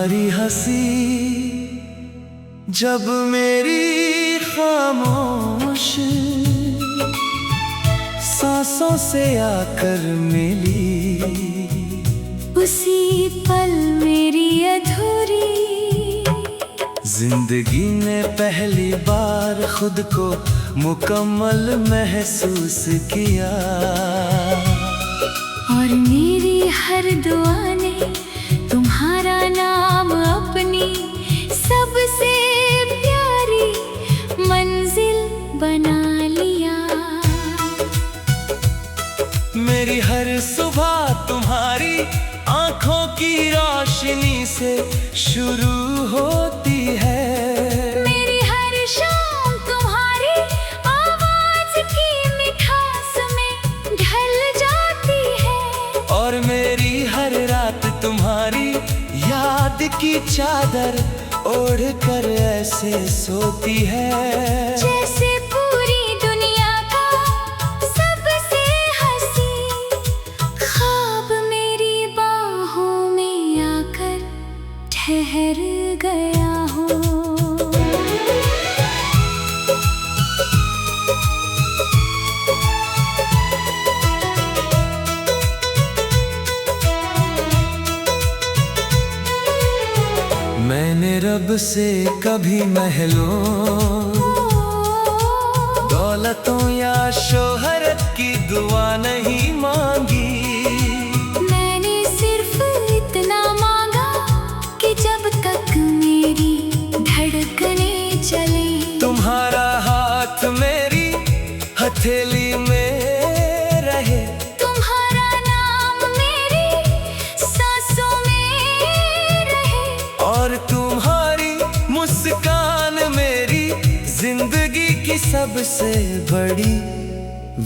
तुम्हारी हंसी जब मेरी खामोश सांसों से आकर मिली, उसी पल मेरी अधूरी जिंदगी ने पहली बार खुद को मुकम्मल महसूस किया। और मेरी हर दुआ ने तुम्हारा नाम अपनी सबसे प्यारी मंजिल बना लिया। मेरी हर सुबह तुम्हारी आंखों की रोशनी से शुरू होती है, मेरी हर शाम तुम्हारी आवाज की मिठास में ढल जाती है। और मेरी हर रात तुम्हारी याद की चादर ओढ़ कर ऐसे सोती है, जैसे पूरी दुनिया का सबसे हंसी ख्वाब मेरी बाहों में आकर ठहर गया हो। मैंने रब से कभी महलों, दौलतों या शोहरत की दुआ नहीं मांगी। मैंने सिर्फ इतना मांगा कि जब तक मेरी धड़कनें चले, तुम्हारा हाथ मेरी हथेली में रहे, तुम्हारा नाम मेरी सांसों में रहे, और तुम्हारी मुस्कान मेरी जिंदगी की सबसे बड़ी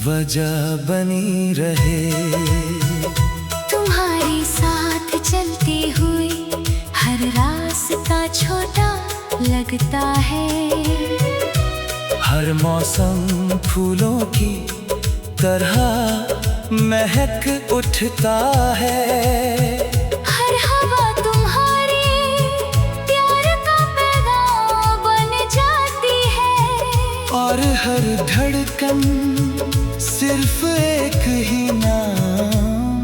वजह बनी रहे। तुम्हारे साथ चलते हुए हर रास्ता छोटा लगता है, हर मौसम फूलों की तरह महक उठता है, हर हवा तुम्हारे प्यार का पैगाम बन जाती है, और हर धड़कन सिर्फ एक ही नाम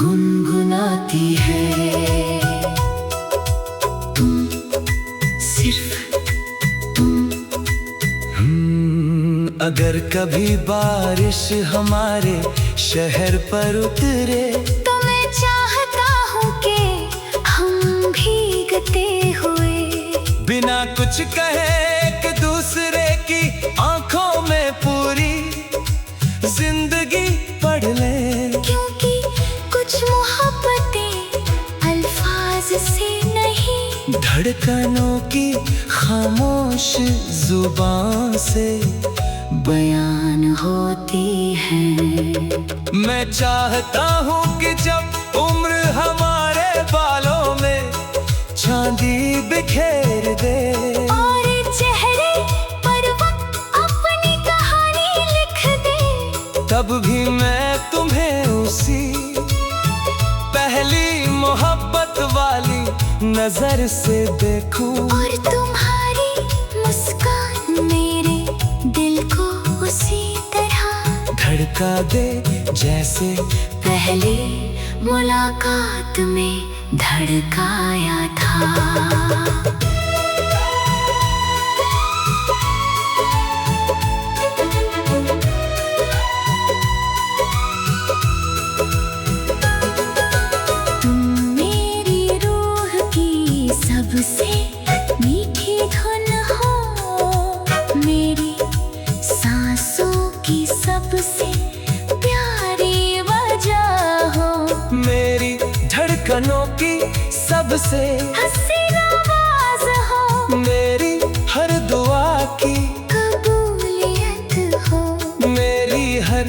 गुनगुनाती है। तुम, सिर्फ अगर कभी बारिश हमारे शहर पर उतरे, तो मैं चाहता हूँ कि हम भीगते हुए बिना कुछ कहे एक दूसरे की आंखों में पूरी जिंदगी पढ़ ले, क्योंकि कुछ मोहब्बतें अल्फाज से नहीं, धड़कनों की खामोश जुबान से बयान होती है। मैं चाहता हूँ कि जब उम्र हमारे बालों में चांदी बिखेर दे, और चेहरे पर वक्त अपनी कहानी लिख दे, तब भी मैं तुम्हें उसी पहली मोहब्बत वाली नजर से देखूं, और तुम्हारी मुस्कान मेरे दिल को उसी तरह धड़का दे जैसे पहले मुलाकात में धड़काया था। तुम मेरी रूह की सबसे मीठी धुन हो, मेरी सांसों की सबसे प्यारी वजह हो, मेरी धड़कनों की सबसे हसीन आवाज हो, मेरी हर दुआ की कबूलियत हो, मेरी हर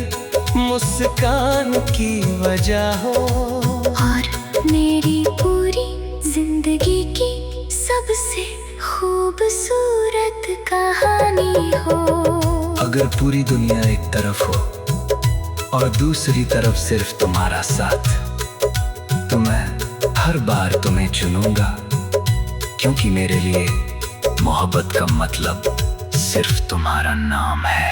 मुस्कान की वजह हो, और मेरी पूरी जिंदगी की सबसे खूबसूरत कहानी हो। अगर पूरी दुनिया एक तरफ हो और दूसरी तरफ सिर्फ तुम्हारा साथ, तो मैं हर बार तुम्हें चुनूंगा, क्योंकि मेरे लिए मोहब्बत का मतलब सिर्फ तुम्हारा नाम है।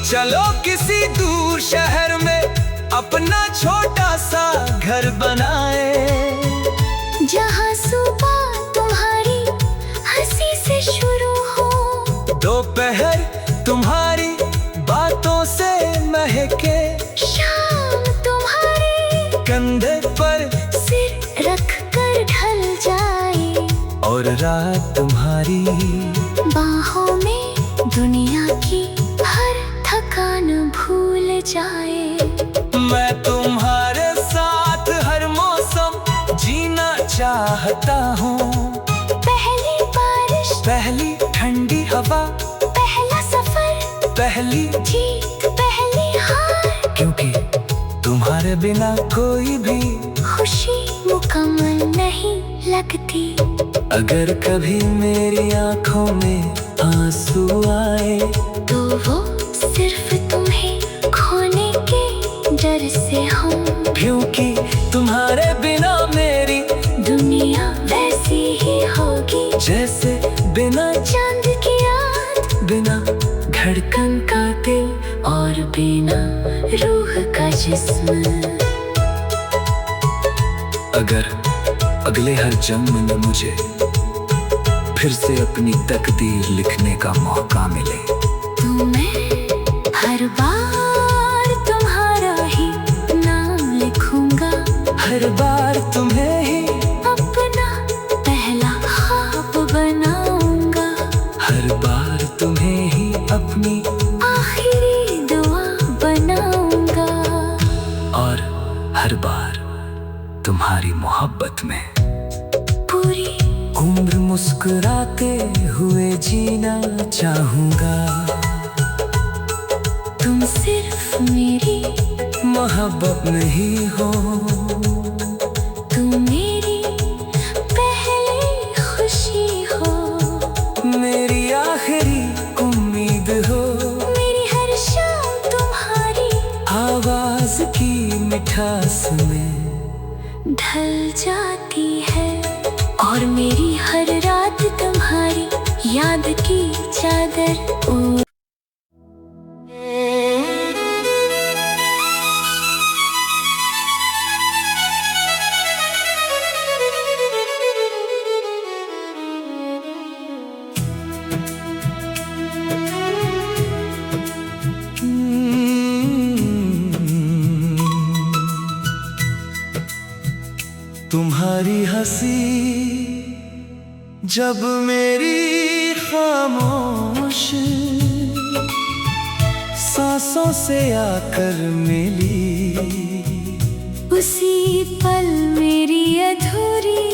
चलो किसी दूर शहर में अपना छोटा सा घर बनाए, जहाँ सुबह तुम्हारी हंसी से शुरू हो, दोपहर तुम्हारी बातों से महके, शाम तुम्हारे कंधे पर सिर रख कर ढल जाए, और रात तुम्हारी बाहों में दुनिया की हर थकान भूल जाए। मैं तुम्हारे साथ हर मौसम जीना चाहता हूँ, पहली बारिश, पहली ठंडी हवा, पहला सफर, पहली जीत, पहली हार, क्योंकि तुम्हारे बिना कोई भी खुशी मुकम्मल नहीं लगती। अगर कभी मेरी आंखों में आंसू आए, तो वो सिर्फ तुम्हें खोने के डर से हो, क्योंकि तुम्हारे बिना मेरी दुनिया वैसी ही होगी जैसे बिना चांद की रात, बिना धड़कन का दिल और बिना रूह का जिस्म। अगर अगले हर जन्म में मुझे फिर से अपनी तकदीर लिखने का मौका मिले, तो मैं हर बार तुम्हारा ही नाम लिखूंगा, हर बार तुम्हें ही अपना पहला ख्वाब बनाऊंगा, हर बार तुम्हें ही अपनी आखिरी दुआ बनाऊंगा, और हर बार तुम्हारी मोहब्बत में पूरी उम्र मुस्कुराते हुए जीना चाहूंगा। तुम सिर्फ मेरी मोहब्बत नहीं हो, तुम मेरी पहली खुशी हो, मेरी आखिरी उम्मीद हो, मेरी हर शाम तुम्हारी आवाज की मिठास में ढल जाती है, और मेरी हर रात तुम्हारी याद की चादर ओढ़। तुम्हारी हंसी जब मेरी खामोश सांसों से आकर मिली, उसी पल मेरी अधूरी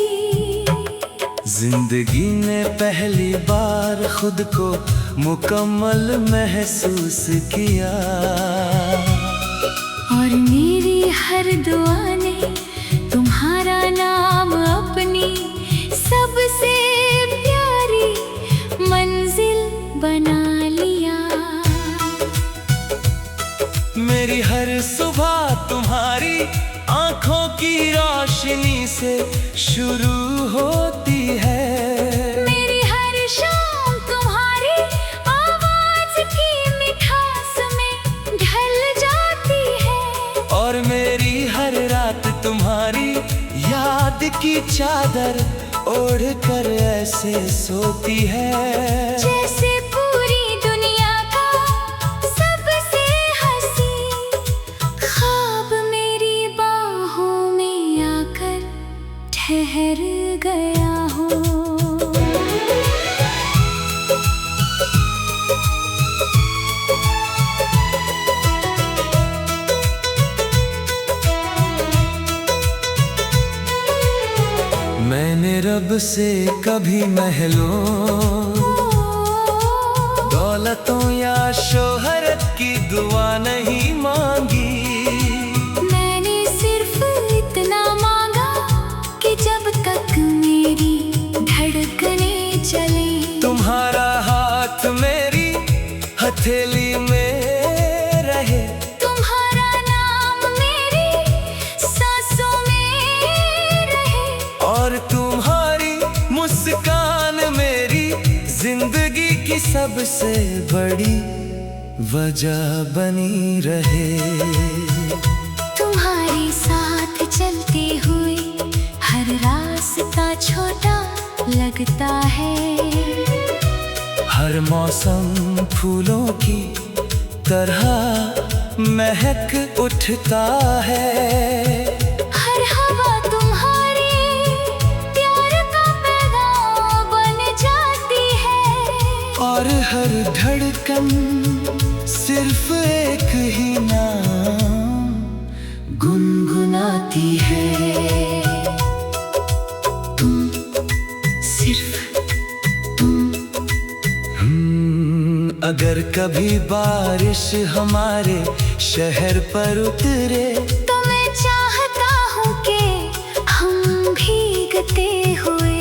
जिंदगी ने पहली बार खुद को मुकम्मल महसूस किया, और मेरी हर दुआ ने तुम्हारा नाम अपनी सबसे प्यारी मंजिल बना लिया। मेरी हर सुबह तुम्हारी आंखों की रोशनी से शुरू होती है, मेरी हर शाम तुम्हारी आवाज की मिठास में ढल जाती है, और मेरी हर रात तुम्हारी याद की चादर ओढ़ कर ऐसे सोती है, जैसे पूरी दुनिया का सबसे हंसी ख्वाब मेरी बाहों में आकर ठहर गया हो। मैंने रब से कभी महलों, दौलतों या शोहरत की दुआ नहीं मांगी, मैंने सिर्फ इतना मांगा कि जब तक मेरी धड़कनें चले, तुम्हारा हाथ मेरी हथेली में रहे, तुम्हारा नाम मेरी सांसों में सबसे बड़ी वजह बनी रहे। तुम्हारे साथ चलते हुए हर रास्ता छोटा लगता है। हर मौसम फूलों की तरह महक उठता है। हर हवा तुम्हारे प्यार का पैगाम बन जाती है। और हर धड़कन सिर्फ एक ही नाम गुनगुनाती है। तुम, सिर्फ तुम। अगर कभी बारिश हमारे शहर पर उतरे तो मैं चाहता हूँ कि हम भीगते हुए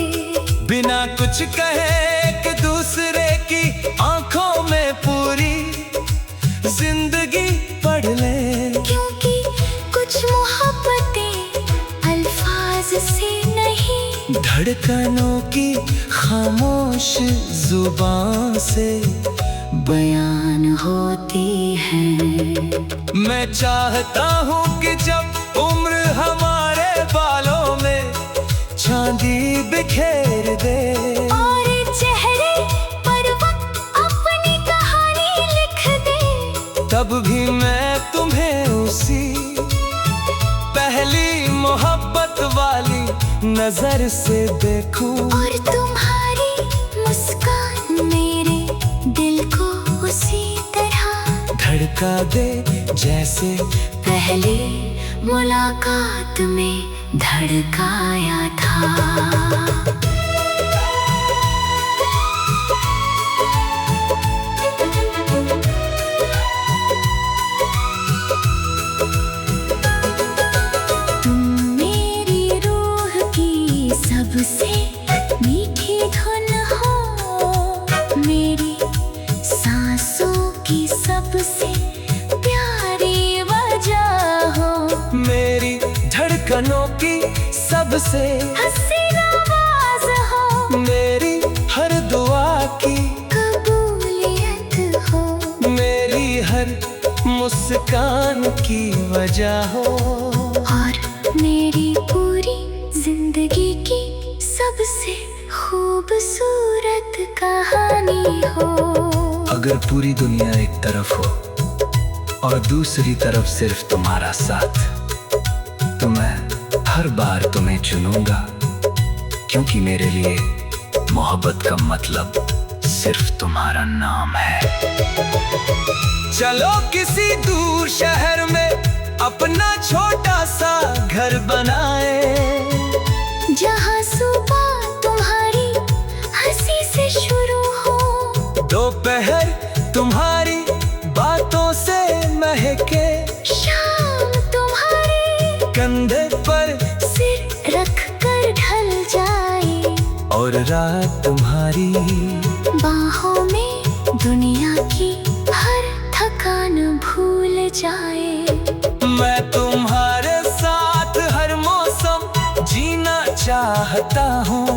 बिना कुछ कहे कि दूसरे की आंखों में पूरी जिंदगी पढ़ ले। क्योंकि कुछ मोहब्बतें अल्फाज से नहीं, धड़कनों की खामोश जुबान से बयान होती है। मैं चाहता हूँ कि जब उम्र हमारे बालों में चांदी बिखेर दे और चेहरे पर वक्त अपनी कहानी लिख दे, तब भी मैं तुम्हें उसी पहली मोहब्बत वाली नजर से देखूं। और तुम्हारी मुस्कान मेरे दिल को उसी तरह धड़का दे जैसे पहली मुलाकात में धड़काया था। तुम मेरी रूह की सबसे मीठी धुन हो, मेरी सांसों की सबसे प्यारी वजह हो, मेरी धड़कनों की सबसे हसीन आवाज हो, मेरी हर दुआ की कबूलियत हो, मेरी हर मुस्कान की वजह हो, और मेरी पूरी जिंदगी की सबसे खूबसूरत कहानी हो। अगर पूरी दुनिया एक तरफ हो और दूसरी तरफ सिर्फ तुम्हारा साथ, तो मैं हर बार तुम्हें चुनूंगा, क्योंकि मेरे लिए मोहब्बत का मतलब सिर्फ तुम्हारा नाम है। चलो किसी दूर शहर में अपना छोटा सा घर बनाए, जहाँ सुबह तुम्हारी हंसी से शुरू हो, दोपहर तुम्हारी बातों से महके, शाम तुम्हारे कंधे पर सिर रख कर ढल जाए, और रात तुम्हारी बाहों में दुनिया की हर थकान भूल जाए। मैं तुम्हारे साथ हर मौसम जीना चाहता हूँ।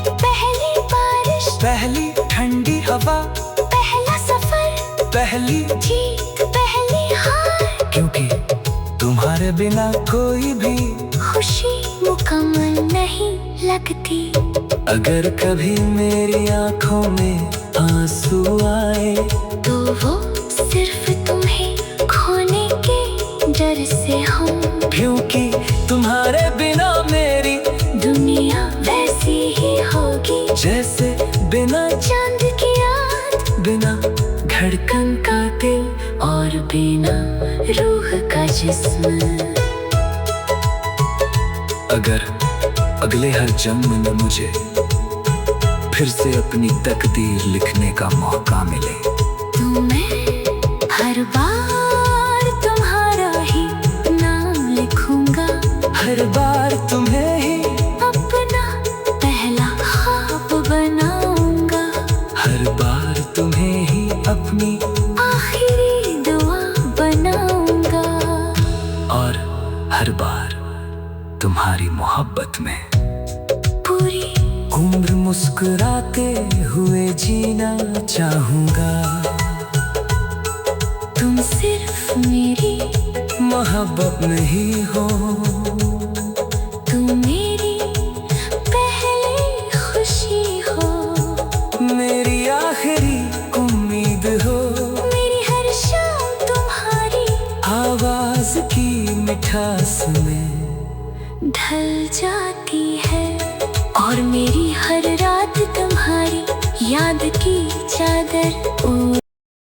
पहली बारिश, पहली ठंडी हवा, पहला सफर, पहली जीत, पहली हार, क्योंकि तुम्हारे बिना कोई भी खुशी मुकम्मल नहीं लगती। अगर कभी मेरी आंखों में आंसू आए, तो वो सिर्फ तुम्हें खोने के डर से हो, क्योंकि तुम्हारे बिना मेरी दुनिया वैसी ही होगी जैसे बिना चांद की रात, बिना धड़कन का दिल और बिना रूह का जिस्म। अगर अगले हर जन्म में मुझे फिर से अपनी तकदीर लिखने का मौका मिले, तो मैं हर बार तुम्हारा ही नाम लिखूंगा, हर बार तुम्हें ही अपना पहला ख्वाब बनाऊंगा, हर बार तुम्हें ही अपनी आखिरी दुआ बनाऊंगा, और हर बार तुम्हारी मोहब्बत में पूरी उम्र मुस्कुराते हुए जीना चाहूंगा। तुम सिर्फ मेरी मोहब्बत नहीं हो, तुम मेरी पहली खुशी हो, मेरी आखिरी उम्मीद हो। मेरी हर शाम तुम्हारी आवाज की मिठास में ढल जाती है, और मेरी हर रात तुम्हारी याद की चादर